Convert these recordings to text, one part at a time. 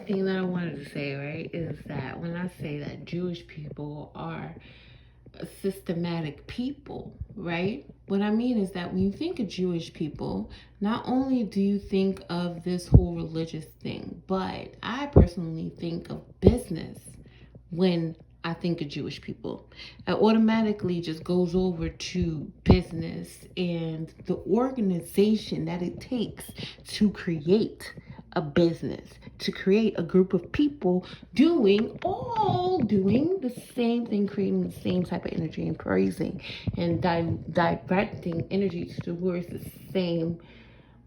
thing that I wanted to say, right, is that when I say that Jewish people are a systematic people, right? What I mean is that when you think of Jewish people, not only do you think of this whole religious thing, but I personally think of business when I think of Jewish people. It automatically just goes over to business and the organization that it takes to create a business, to create a group of people doing the same thing, creating the same type of energy and praising and directing energy towards the same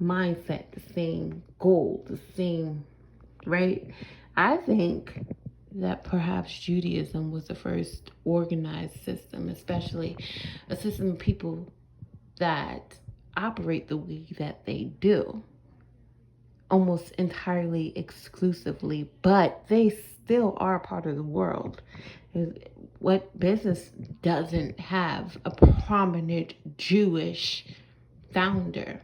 mindset, the same goal, the same, right? I think that perhaps Judaism was the first organized system, especially a system of people that operate the way that they do, almost entirely exclusively, but they still are part of the world. What business doesn't have a prominent Jewish founder?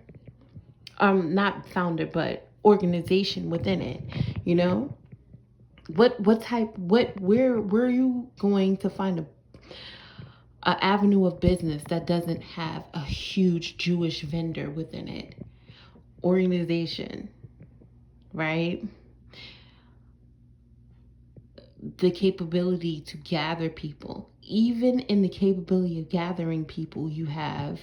Not founder, but organization within it, you know? What type what where are you going to find a avenue of business that doesn't have a huge Jewish vendor within it? Organization, right? The capability to gather people. Even in the capability of gathering people, you have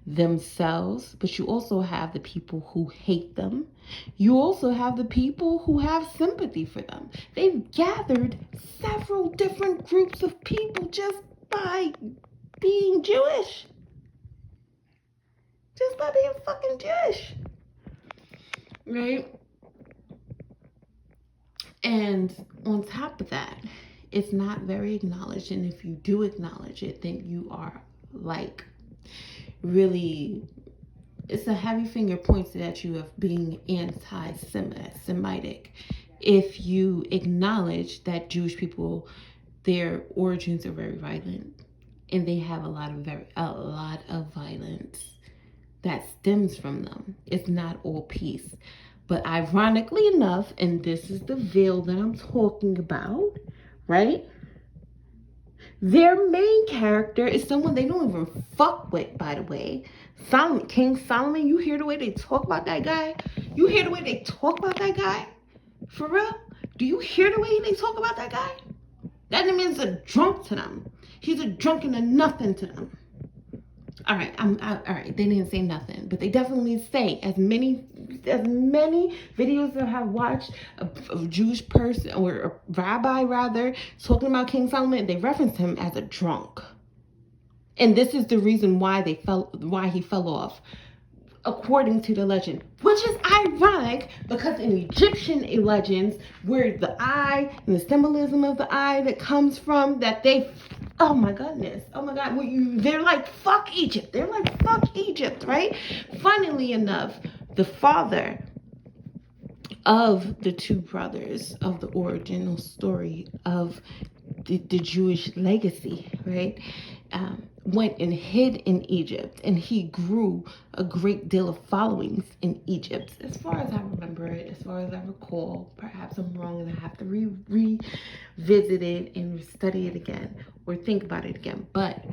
themselves, but you also have the people who hate them. You also have the people who have sympathy for them. They've gathered several different groups of people just by being Jewish. Just by being fucking Jewish. Right? And on top of that, it's not very acknowledged. And if you do acknowledge it, then you are like really, it's a heavy finger pointed at you of being anti Semitic. If you acknowledge that Jewish people, their origins are very violent and they have a lot of violence that stems from them. It's not all peace. But ironically enough, and this is the veil that I'm talking about, right? Their main character is someone they don't even fuck with, by the way. Solomon, King Solomon, you hear the way they talk about that guy? You hear the way they talk about that guy? For real? Do you hear the way they talk about that guy? That man's a drunk to them. He's a drunk and a nothing to them. All right, all right. They didn't say nothing, but they definitely say as many videos that I have watched of a Jewish person or a rabbi rather talking about King Solomon, they referenced him as a drunk, and this is the reason why he fell off, according to the legend, which is ironic because in Egyptian legends, where the eye and the symbolism of the eye that comes from, that they, oh my goodness, oh my God, they're like, fuck Egypt. They're like, fuck Egypt, right? Funnily enough, the father of the two brothers of the original story of the Jewish legacy, right? Went and hid in Egypt, and he grew a great deal of followings in Egypt, as far as I remember it, as far as I recall. Perhaps I'm wrong and I have to revisit it and study it again or think about it again. But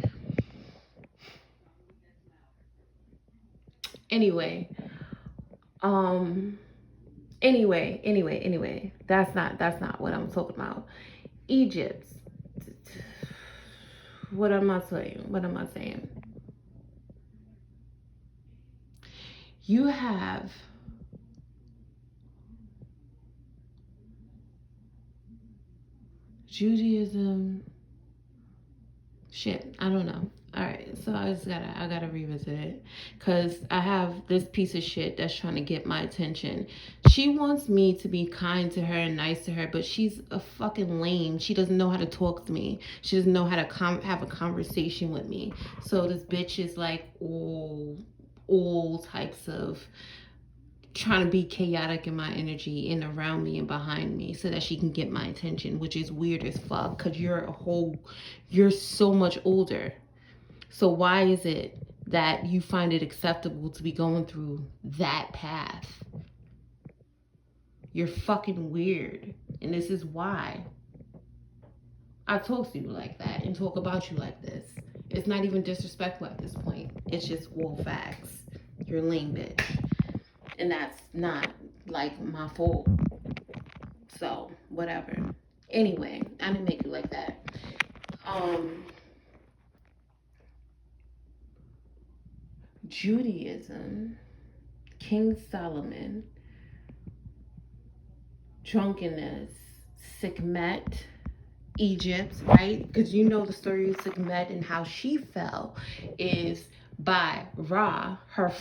anyway, anyway, that's not what I'm talking about. Egypt. What am I saying? What am I saying? You have Judaism. Shit, I don't know. All right, so I gotta revisit it because I have this piece of shit that's trying to get my attention. She wants me to be kind to her and nice to her, but she's a fucking lame. She doesn't know how to talk to me. She doesn't know how to have a conversation with me. So this bitch is like all types of trying to be chaotic in my energy and around me and behind me so that she can get my attention, which is weird as fuck because you're so much older. So why is it that you find it acceptable to be going through that path? You're fucking weird. And this is why I talk to you like that and talk about you like this. It's not even disrespectful at this point. It's just all facts. You're a lame bitch. And that's not like my fault. So, whatever. Anyway, I didn't make you like that. Judaism, King Solomon, drunkenness, Sekhmet, Egypt, right? Because you know the story of Sekhmet and how she fell is by Ra, her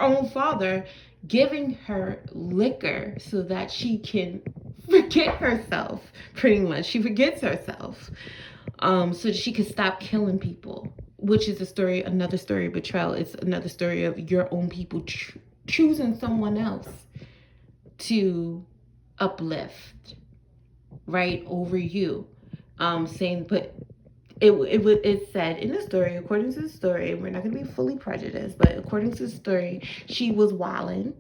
own father, giving her liquor so that she can forget herself. Pretty much, she forgets herself, so that she can stop killing people. Which is a story, another story of betrayal. It's another story of your own people choosing someone else to uplift, right, over you. Saying, but it said in the story, according to the story, we're not going to be fully prejudiced, but according to the story, she was wilding,